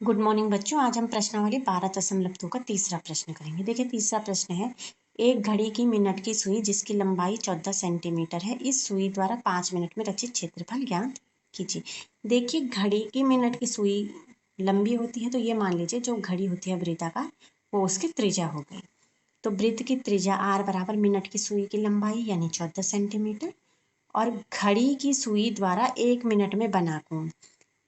Good morning बच्चों। आज हम प्रश्नावली 12.2 का तीसरा प्रश्न करेंगे। देखिए तीसरा प्रश्न है, एक घड़ी की मिनट की सुई जिसकी लंबाई 14 सेंटीमीटर है, इस सुई द्वारा 5 मिनट में रचित क्षेत्रफल ज्ञात कीजिए। देखिए घड़ी की मिनट की सुई लंबी होती है, तो ये मान लीजिए जो घड़ी होती है वृत्ताकार वो उसकी त्रिज्या हो गई। तो वृत्त की त्रिज्या r बराबर मिनट की सुई की लंबाई यानी 14 सेंटीमीटर और घड़ी की सुई द्वारा 1 मिनट में बना कोण।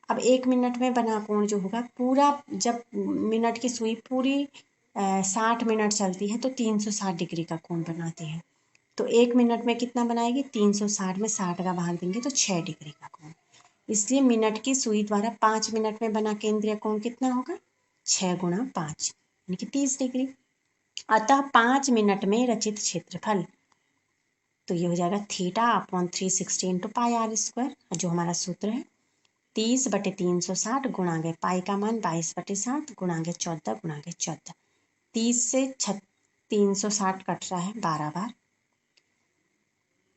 अब 1 मिनट में बना कोण जो होगा पूरा, जब मिनट की सुई पूरी 60 मिनट चलती है तो 360 डिग्री का कोण बनाती है। तो 1 मिनट में कितना बनाएगी? 360 में 60 का भाग देंगे तो 6 डिग्री का कोण। इसलिए मिनट की सुई द्वारा 5 मिनट में बना केंद्रीय कोण कितना होगा? 6 गुणा 5 यानी कि 30 डिग्री। अतः 5 मिनट में रचित क्षेत्रफल, तो ये हो जाएगा θ/360 इंटू पाई आर स्क्वायर, जो हमारा सूत्र है 30/360 गुणा गए पाई का मान 22/60 गुणा गए 14 गुणा गए 14। 30 से 360 कट रहा है 12 बार,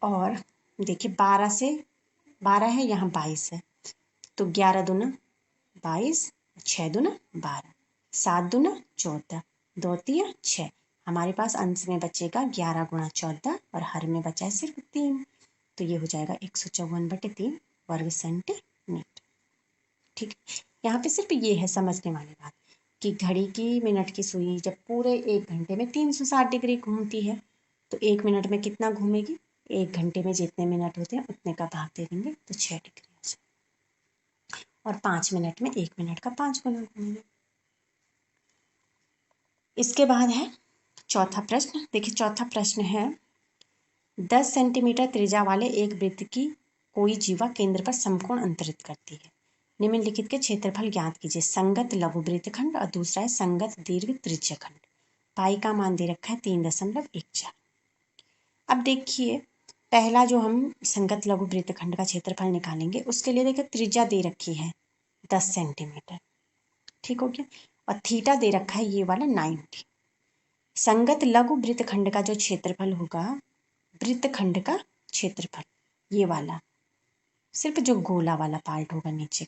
और देखिए 12 से 12 है, यहाँ 22 है, तो 11 दूना 22, 6 दूना 12, 7 दूना 14, 2 तिया 6। हमारे पास अंश में बचेगा 11 गुणा 14 और हर में बचा है सिर्फ 3, तो ये हो जाएगा 154/3 वर्ग सेंटीमीटर। ठीक है, यहाँ पे सिर्फ ये है समझने वाली बात कि घड़ी की मिनट की सुई जब पूरे 1 घंटे में 360 डिग्री घूमती है, तो 1 मिनट में कितना घूमेगी? 1 घंटे में जितने मिनट होते हैं उतने का भाग दे देंगे तो 6 डिग्री हो जाए, और 5 मिनट में 1 मिनट का 5 गुना घूमेंगे। इसके बाद है चौथा प्रश्न। देखिए चौथा प्रश्न है, 10 सेंटीमीटर त्रिज्या वाले एक वृत्त की कोई जीवा केंद्र पर समकोण अंतरित करती है। निम्नलिखित के क्षेत्रफल ज्ञात कीजिए। संगत लघु वृत्तखंड और दूसरा है संगत दीर्घ त्रिज्यखंड। पाई का मान दे रखा है 3.14। अब देखिए पहला जो हम संगत लघु वृत्तखंड का क्षेत्रफल निकालेंगे उसके लिए देखिए त्रिज्या दे रखी है 10 सेंटीमीटर, ठीक हो गया, और थीटा दे रखा है ये वाला 90। संगत लघु वृत्तखंड का जो क्षेत्रफल होगा, वृत्तखंड का क्षेत्रफल ये वाला, सिर्फ जो गोला वाला पार्ट होगा नीचे,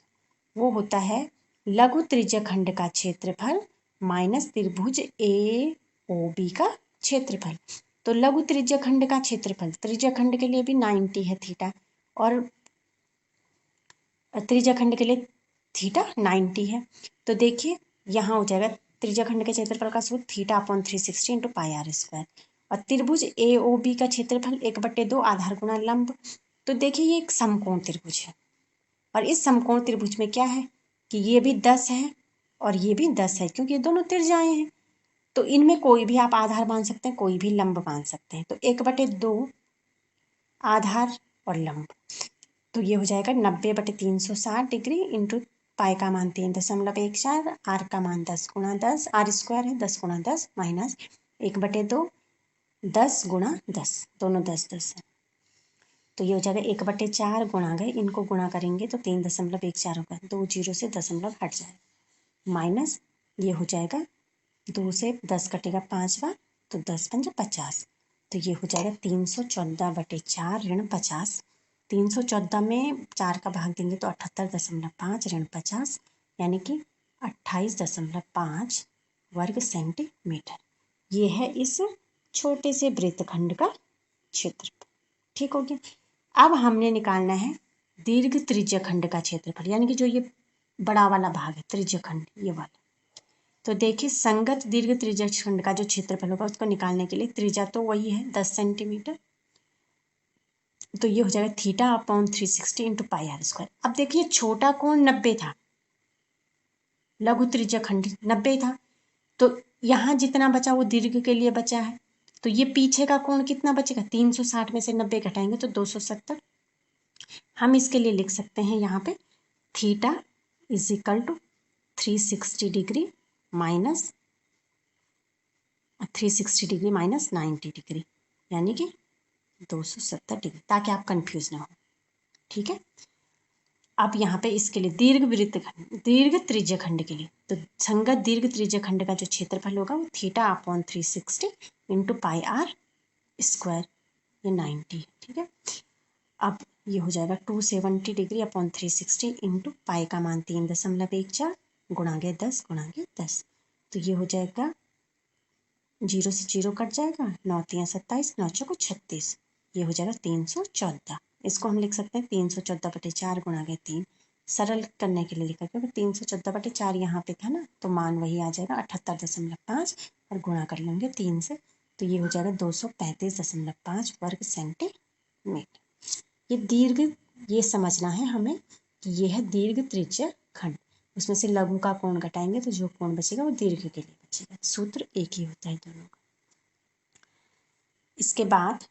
वो होता है लघु त्रिज्यखंड का क्षेत्रफल माइनस त्रिभुज ए ओ बी का क्षेत्रफल। तो लघु त्रिज्यखंड का क्षेत्रफल, त्रिज्यखंड के लिए भी 90 है थीटा, और त्रिज्यखंड के लिए थीटा 90 है। तो देखिए यहाँ हो जाएगा त्रिज्यखंड के क्षेत्रफल का सूत्र θ/360 इंटू पाई आर स्क्वायर, और त्रिभुज ए ओ बी का क्षेत्रफल 1/2 आधार गुणा लंब। तो देखिए ये एक समकोण त्रिभुज है, और इस समकोण त्रिभुज में क्या है कि ये भी 10 है और ये भी 10 है, क्योंकि ये दोनों त्रिज्याएं हैं। तो इनमें कोई भी आप आधार मान सकते हैं, कोई भी लंब मान सकते हैं। तो 1/2 आधार और लंब, तो ये हो जाएगा 90/360 डिग्री इंटू पाई का मान 3.14, आर का मान 10 गुणा 10, आर स्क्वायर है 10 गुणा 10 माइनस 1/2 10 गुणा 10, दोनों 10 है, तो ये हो जाएगा 1/4 गुणा गए, इनको गुणा करेंगे तो 3.14 होगा, 2 जीरो से दशमलव हट जाएगा, माइनस ये हो जाएगा 2 से 10 कटेगा 5 बार, तो 10×5 = 50, तो ये हो जाएगा 314/4 ऋण 50। 314 में 4 का भाग देंगे तो 78.5 ऋण 50 यानी कि 28.5 वर्ग सेंटीमीटर। ये है इस छोटे से वृत्तखंड का क्षेत्रफल, ठीक हो गया। अब हमने निकालना है दीर्घ त्रिज्यखंड का क्षेत्रफल, यानी कि जो ये बड़ा वाला भाग है त्रिज्यखंड ये वाला। तो देखिए संगत दीर्घ त्रिज्यखंड का जो क्षेत्रफल होगा उसको निकालने के लिए त्रिज्या तो वही है 10 सेंटीमीटर, तो ये हो जाएगा θ/360 इंटू पाई आर स्क्वायर। अब देखिए छोटा कोण 90 था, लघु त्रिज्यखंड 90 था, तो यहाँ जितना बचा वो दीर्घ के लिए बचा है, तो ये पीछे का कोण कितना बचेगा? 360 में से 90 घटाएंगे तो 270। हम इसके लिए लिख सकते हैं यहाँ पे θ = 360 डिग्री माइनस 90 डिग्री, यानी कि 270 डिग्री, ताकि आप कंफ्यूज ना हो, ठीक है। अब यहाँ पे इसके लिए दीर्घ त्रिज्यखंड के लिए, तो संगत दीर्घ त्रिज्यखंड का जो क्षेत्रफल होगा वो θ/360 इंटू पाई आर स्क्वायर, ये 90, ठीक है। अब ये हो जाएगा 270 डिग्री अपॉन 360 इंटू पाई का मान 3.14 गुणागे 10 गुणागे 10, तो ये हो जाएगा 0 से 0 कट जाएगा, 9 तियाँ 27, 9 चौको 36, ये हो जाएगा 314। इसको हम लिख सकते हैं 314/4 गुणागे 3, सरल करने के लिए लिखा क्योंकि 314/4 यहाँ पे था ना, तो मान वही आ जाएगा 78.5 और गुणा कर लेंगे 3 से, तो ये हो जाएगा 235.5 वर्ग सेंटीमीटर। ये दीर्घ, ये समझना है हमें कि ये है दीर्घ त्रिज्या खंड, उसमें से लघु का कोण घटाएंगे तो जो कोण बचेगा वो दीर्घ के लिए बचेगा। सूत्र एक ही होता है दोनों का। इसके बाद